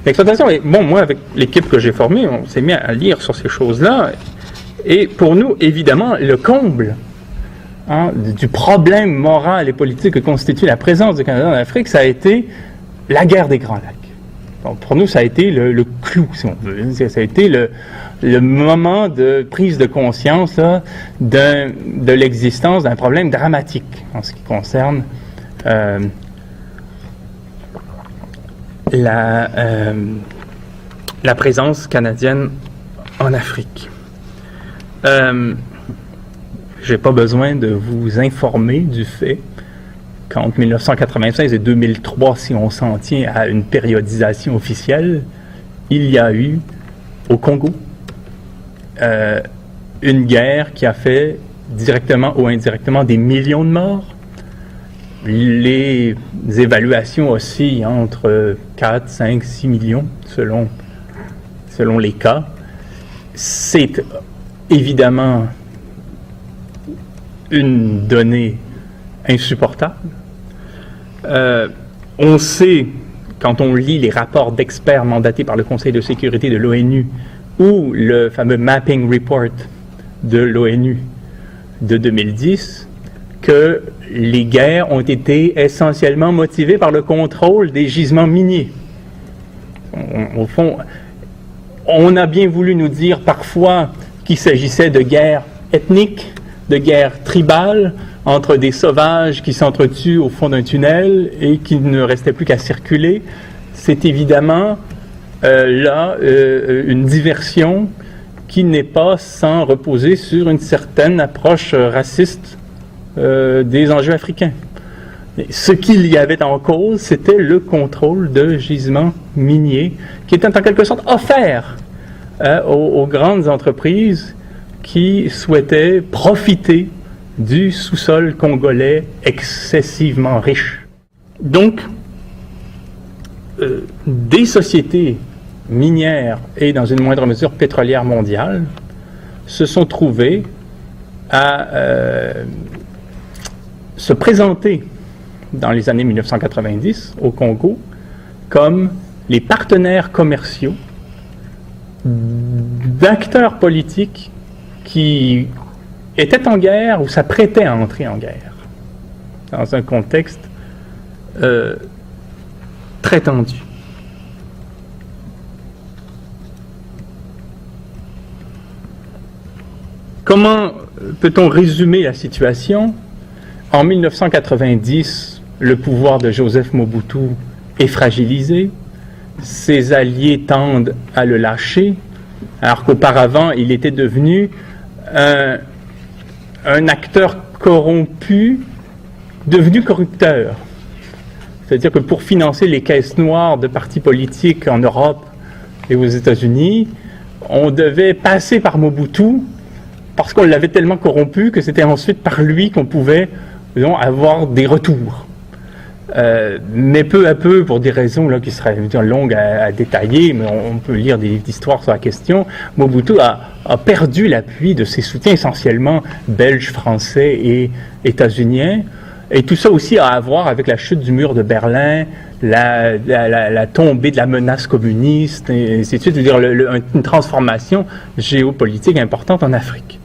L'exploitation, bon, moi, avec l'équipe que j'ai formée, on s'est mis à lire sur ces choses-là. Et pour nous, évidemment, le comble du problème moral et politique que constitue la présence du Canada en Afrique, ça a été la guerre des Grands Lacs. Donc, pour nous, ça a été le clou, si on veut. Ça a été le moment de prise de conscience là, de l'existence d'un problème dramatique en ce qui concerne la présence canadienne en Afrique. J'ai pas besoin de vous informer du fait qu'entre 1996 et 2003, si on s'en tient à une périodisation officielle, il y a eu au Congo une guerre qui a fait directement ou indirectement des millions de morts. Les évaluations oscillent entre 4, 5, 6 millions selon les cas. C'est évidemment une donnée insupportable. On sait, quand on lit les rapports d'experts mandatés par le Conseil de sécurité de l'ONU ou le fameux Mapping Report de l'ONU de 2010, que les guerres ont été essentiellement motivées par le contrôle des gisements miniers. Au fond, on a bien voulu nous dire parfois qu'il s'agissait de guerres ethniques, de guerres tribales, entre des sauvages qui s'entretuent au fond d'un tunnel et qui ne restait plus qu'à circuler. C'est évidemment une diversion qui n'est pas sans reposer sur une certaine approche raciste des enjeux africains. Ce qu'il y avait en cause, c'était le contrôle de gisements miniers qui était en quelque sorte offert aux grandes entreprises qui souhaitaient profiter du sous-sol congolais excessivement riche. Donc, des sociétés minières et dans une moindre mesure pétrolières mondiales se sont trouvées à se présenter dans les années 1990 au Congo comme les partenaires commerciaux d'acteurs politiques qui étaient en guerre ou s'apprêtaient à entrer en guerre dans un contexte très tendu. Comment peut-on résumer la situation? En 1990, le pouvoir de Joseph Mobutu est fragilisé. Ses alliés tendent à le lâcher, alors qu'auparavant, il était devenu un acteur corrompu, devenu corrupteur. C'est-à-dire que pour financer les caisses noires de partis politiques en Europe et aux États-Unis, on devait passer par Mobutu parce qu'on l'avait tellement corrompu que c'était ensuite par lui qu'on pouvait, disons, avoir des retours. Mais peu à peu, pour des raisons là, qui seraient longues à détailler, mais on peut lire des livres d'histoire sur la question, Mobutu a perdu l'appui de ses soutiens essentiellement belges, français et états-uniens. Et tout ça aussi a à voir avec la chute du mur de Berlin, la tombée de la menace communiste, et ainsi de suite, c'est-à-dire une transformation géopolitique importante en Afrique.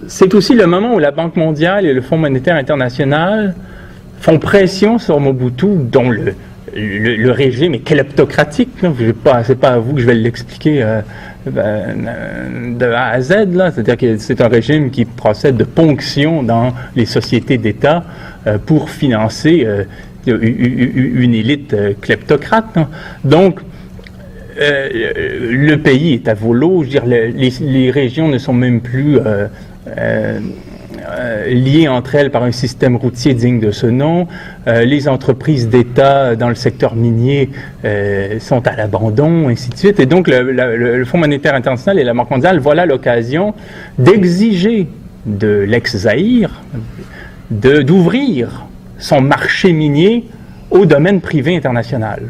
C'est aussi le moment où la Banque mondiale et le Fonds monétaire international font pression sur Mobutu, dont le régime est kleptocratique. C'est pas à vous que je vais l'expliquer de A à Z. C'est-à-dire que c'est un régime qui procède de ponction dans les sociétés d'État pour financer une élite kleptocrate. Donc, le pays est à volo. Je veux dire, les régions ne sont même plus liées entre elles par un système routier digne de ce nom. Les entreprises d'État dans le secteur minier sont à l'abandon, ainsi de suite. Et donc, le Fonds monétaire international et la Banque mondiale, voilà l'occasion d'exiger de l'ex-Zaïre d'ouvrir son marché minier au domaine privé international,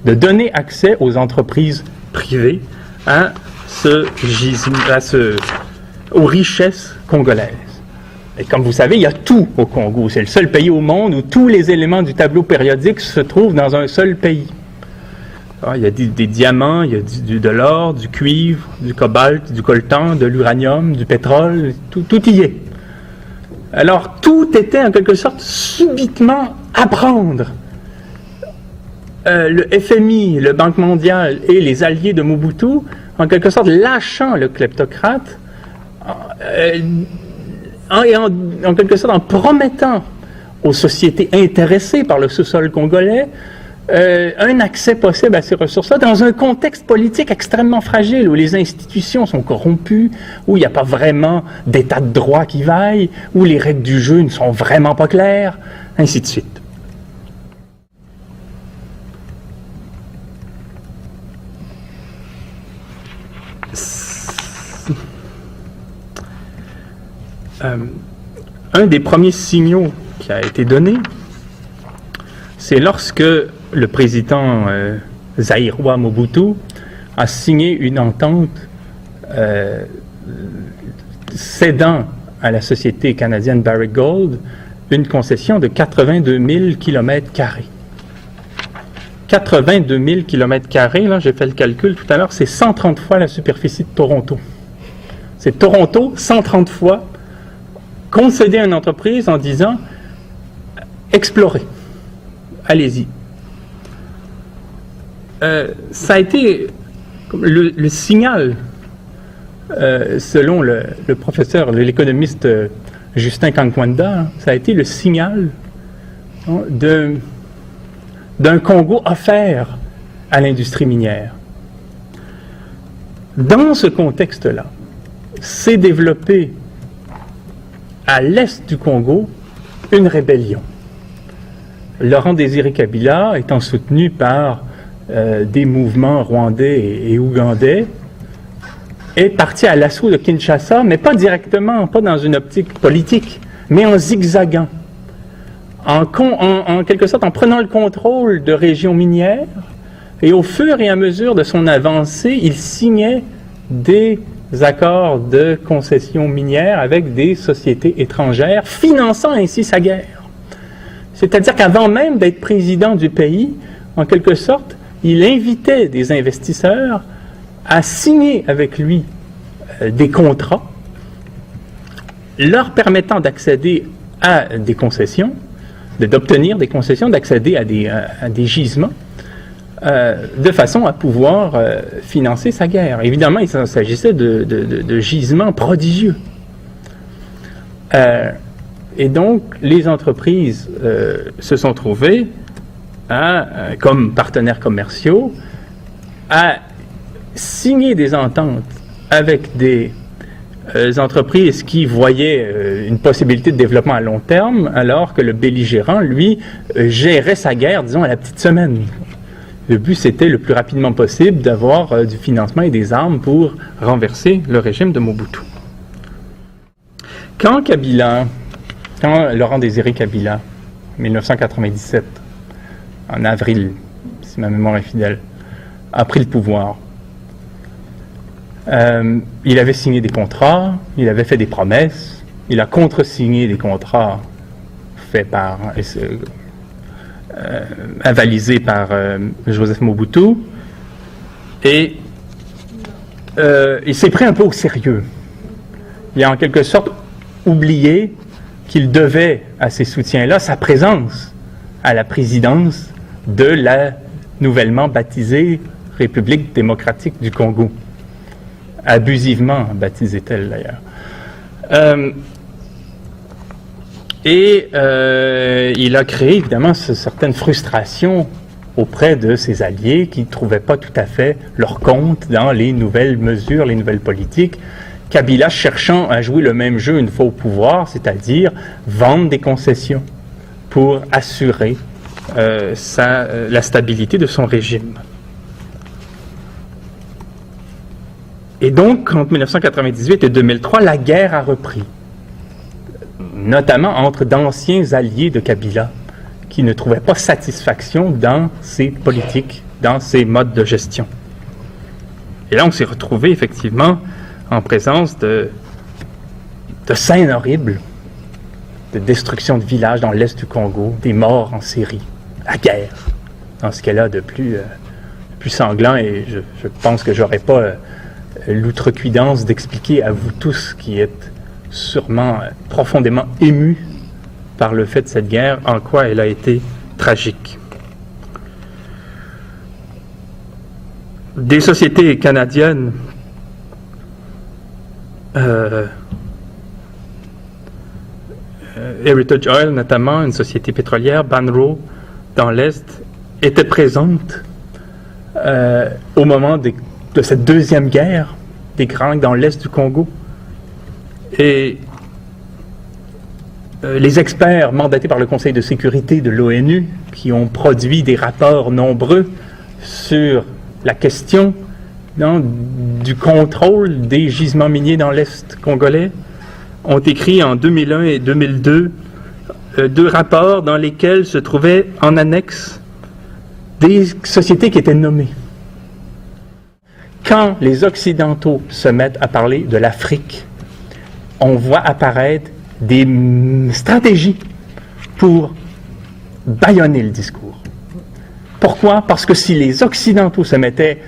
de donner accès aux entreprises privées à aux richesses congolaises. Et comme vous savez, il y a tout au Congo. C'est le seul pays au monde où tous les éléments du tableau périodique se trouvent dans un seul pays. Alors, il y a des diamants, il y a de l'or, du cuivre, du cobalt, du coltan, de l'uranium, du pétrole, tout y est. Alors, tout était en quelque sorte subitement à prendre. Le FMI, le Banque mondiale et les alliés de Mobutu, en quelque sorte lâchant le kleptocrate, en quelque sorte en promettant aux sociétés intéressées par le sous-sol congolais un accès possible à ces ressources-là dans un contexte politique extrêmement fragile où les institutions sont corrompues, où il n'y a pas vraiment d'état de droit qui vaille, où les règles du jeu ne sont vraiment pas claires, ainsi de suite. Un des premiers signaux qui a été donné, c'est lorsque le président zaïrois Mobutu a signé une entente cédant à la société canadienne Barrick Gold une concession de 82 000 km². 82 000 km², là j'ai fait le calcul tout à l'heure, c'est 130 fois la superficie de Toronto. C'est Toronto 130 fois concéder à une entreprise en disant « explorez, allez-y ». Ça a été le signal, selon le professeur, l'économiste Justin Kankwanda, ça a été le signal d'un Congo offert à l'industrie minière. Dans ce contexte-là, s'est développé à l'est du Congo une rébellion. Laurent Désiré Kabila, étant soutenu par des mouvements rwandais et ougandais, est parti à l'assaut de Kinshasa, mais pas directement, pas dans une optique politique, mais en zigzagant, en quelque sorte en prenant le contrôle de régions minières, et au fur et à mesure de son avancée, il signait des accords de concession minière avec des sociétés étrangères, finançant ainsi sa guerre. C'est-à-dire qu'avant même d'être président du pays, en quelque sorte, il invitait des investisseurs à signer avec lui des contrats leur permettant d'accéder à des concessions, d'obtenir des concessions, d'accéder à des gisements, de façon à pouvoir financer sa guerre. Évidemment, il s'agissait de gisements prodigieux. Et donc, les entreprises se sont trouvées, comme partenaires commerciaux, à signer des ententes avec des entreprises qui voyaient une possibilité de développement à long terme, alors que le belligérant, lui, gérait sa guerre, disons, à la petite semaine. Le but, c'était le plus rapidement possible d'avoir du financement et des armes pour renverser le régime de Mobutu. Quand Laurent Désiré Kabila, en 1997, en avril, si ma mémoire est fidèle, a pris le pouvoir, il avait signé des contrats, il avait fait des promesses, il a contresigné des contrats faits par... avalisé par Joseph Mobutu, et il s'est pris un peu au sérieux. Il a en quelque sorte oublié qu'il devait à ces soutiens-là sa présence à la présidence de la nouvellement baptisée République démocratique du Congo. Abusivement baptisée-t-elle d'ailleurs. Il a créé évidemment certaines frustrations auprès de ses alliés qui ne trouvaient pas tout à fait leur compte dans les nouvelles mesures, les nouvelles politiques. Kabila cherchant à jouer le même jeu une fois au pouvoir, c'est-à-dire vendre des concessions pour assurer la stabilité de son régime. Et donc, entre 1998 et 2003, la guerre a repris, notamment entre d'anciens alliés de Kabila, qui ne trouvaient pas satisfaction dans ses politiques, dans ses modes de gestion. Et là, on s'est retrouvé effectivement en présence de scènes horribles, de destruction de villages dans l'est du Congo, des morts en série, la guerre, dans ce qu'elle a de plus sanglant, et je pense que j'aurais pas l'outrecuidance d'expliquer à vous tous qui êtes sûrement profondément émus par le fait de cette guerre, en quoi elle a été tragique. Des sociétés canadiennes Heritage Oil notamment, une société pétrolière, Banro, dans l'Est, était présente au moment de cette deuxième guerre des gangs dans l'Est du Congo. Et les experts mandatés par le Conseil de sécurité de l'ONU, qui ont produit des rapports nombreux sur la question du contrôle des gisements miniers dans l'Est congolais, ont écrit en 2001 et 2002 deux rapports dans lesquels se trouvaient en annexe des sociétés qui étaient nommées. Quand les Occidentaux se mettent à parler de l'Afrique, on voit apparaître des stratégies pour bâillonner le discours. Pourquoi? Parce que si les Occidentaux se mettaient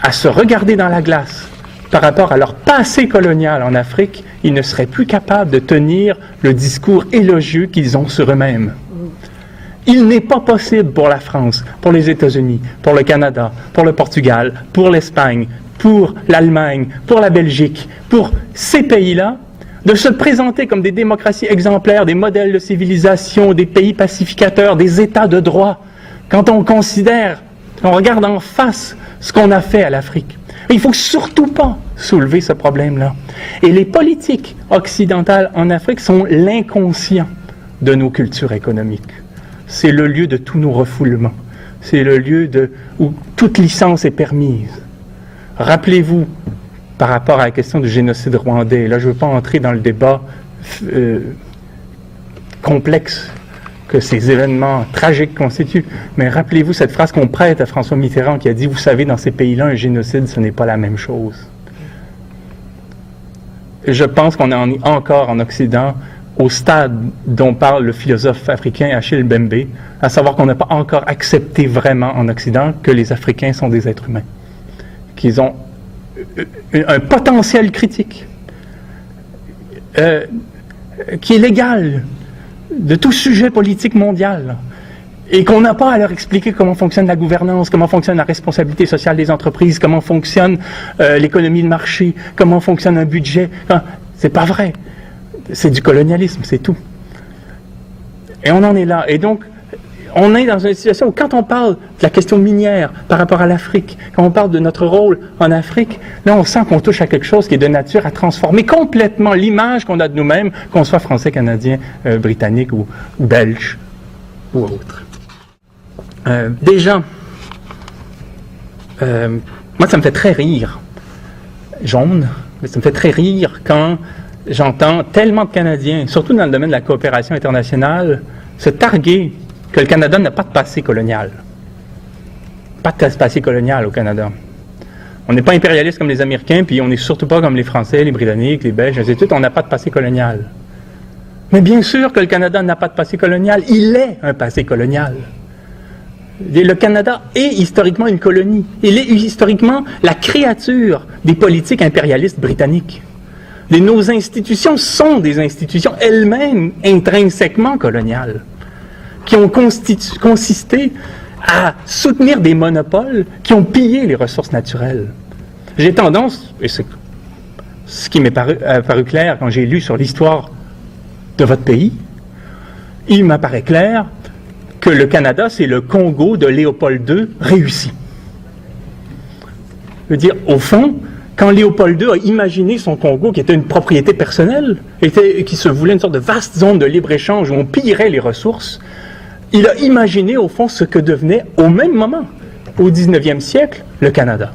à se regarder dans la glace par rapport à leur passé colonial en Afrique, ils ne seraient plus capables de tenir le discours élogieux qu'ils ont sur eux-mêmes. Il n'est pas possible pour la France, pour les États-Unis, pour le Canada, pour le Portugal, pour l'Espagne, pour l'Allemagne, pour la Belgique, pour ces pays-là, de se présenter comme des démocraties exemplaires, des modèles de civilisation, des pays pacificateurs, des États de droit, quand on considère, on regarde en face ce qu'on a fait à l'Afrique. Il ne faut surtout pas soulever ce problème-là. Et les politiques occidentales en Afrique sont l'inconscient de nos cultures économiques. C'est le lieu de tous nos refoulements. C'est le lieu où toute licence est permise. Rappelez-vous, par rapport à la question du génocide rwandais, là je ne veux pas entrer dans le débat complexe que ces événements tragiques constituent, mais rappelez-vous cette phrase qu'on prête à François Mitterrand qui a dit « Vous savez, dans ces pays-là, un génocide, ce n'est pas la même chose. » Je pense qu'on est encore en Occident au stade dont parle le philosophe africain Achille Mbembe, à savoir qu'on n'a pas encore accepté vraiment en Occident que les Africains sont des êtres humains, qu'ils ont un potentiel critique qui est légal de tout sujet politique mondial, et qu'on n'a pas à leur expliquer comment fonctionne la gouvernance, comment fonctionne la responsabilité sociale des entreprises, comment fonctionne l'économie de marché, comment fonctionne un budget. C'est pas vrai. C'est du colonialisme, c'est tout. Et on en est là. Et donc, on est dans une situation où quand on parle de la question minière par rapport à l'Afrique, quand on parle de notre rôle en Afrique, là on sent qu'on touche à quelque chose qui est de nature à transformer complètement l'image qu'on a de nous-mêmes, qu'on soit français, canadien, britannique ou belge ou autre. Déjà, moi ça me fait très rire, jaune, mais ça me fait très rire quand j'entends tellement de Canadiens, surtout dans le domaine de la coopération internationale, se targuer que le Canada n'a pas de passé colonial. Pas de passé colonial au Canada. On n'est pas impérialiste comme les Américains, puis on n'est surtout pas comme les Français, les Britanniques, les Belges, ainsi de suite. On n'a pas de passé colonial. Mais bien sûr que le Canada n'a pas de passé colonial. Il est un passé colonial. Le Canada est historiquement une colonie. Il est historiquement la créature des politiques impérialistes britanniques. Et nos institutions sont des institutions elles-mêmes intrinsèquement coloniales, qui ont consisté à soutenir des monopoles qui ont pillé les ressources naturelles. J'ai tendance, et c'est ce qui m'est paru clair quand j'ai lu sur l'histoire de votre pays, il m'apparaît clair que le Canada, c'est le Congo de Léopold II réussi. Je veux dire, au fond, quand Léopold II a imaginé son Congo, qui était une propriété personnelle, qui se voulait une sorte de vaste zone de libre-échange où on pillerait les ressources, il a imaginé, au fond, ce que devenait, au même moment, au 19e siècle, le Canada.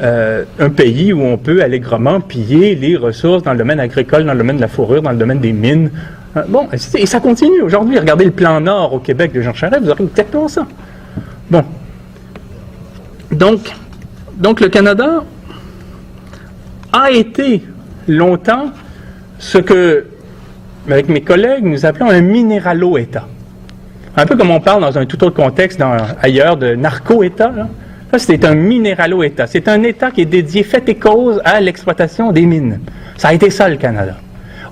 Un pays où on peut allègrement piller les ressources dans le domaine agricole, dans le domaine de la fourrure, dans le domaine des mines. Bon, et ça continue aujourd'hui. Regardez le plan Nord au Québec de Jean Charest, vous aurez exactement ça. Bon. Donc le Canada a été longtemps ce que avec mes collègues, nous appelons un minéralo-État. Un peu comme on parle dans un tout autre contexte ailleurs de narco-État. Ça, c'est un minéralo-État. C'est un État qui est dédié fait et cause à l'exploitation des mines. Ça a été ça, le Canada.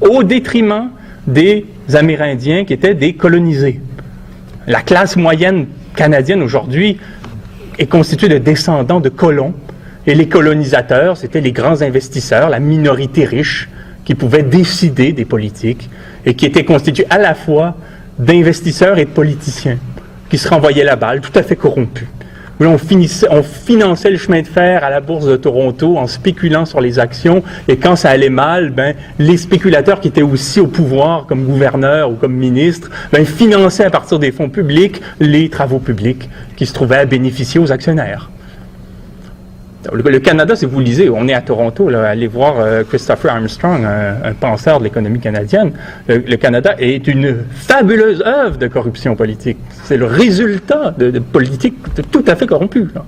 Au détriment des Amérindiens qui étaient des colonisés. La classe moyenne canadienne aujourd'hui est constituée de descendants de colons. Et les colonisateurs, c'était les grands investisseurs, la minorité riche, qui pouvaient décider des politiques et qui étaient constitués à la fois d'investisseurs et de politiciens, qui se renvoyaient la balle, tout à fait corrompus. On finançait le chemin de fer à la bourse de Toronto en spéculant sur les actions, et quand ça allait mal, les spéculateurs qui étaient aussi au pouvoir comme gouverneurs ou comme ministres, finançaient à partir des fonds publics les travaux publics qui se trouvaient à bénéficier aux actionnaires. Le Canada, si vous lisez, on est à Toronto, là, allez voir Christopher Armstrong, un penseur de l'économie canadienne. Le Canada est une fabuleuse œuvre de corruption politique. C'est le résultat de politiques tout à fait corrompues. Là.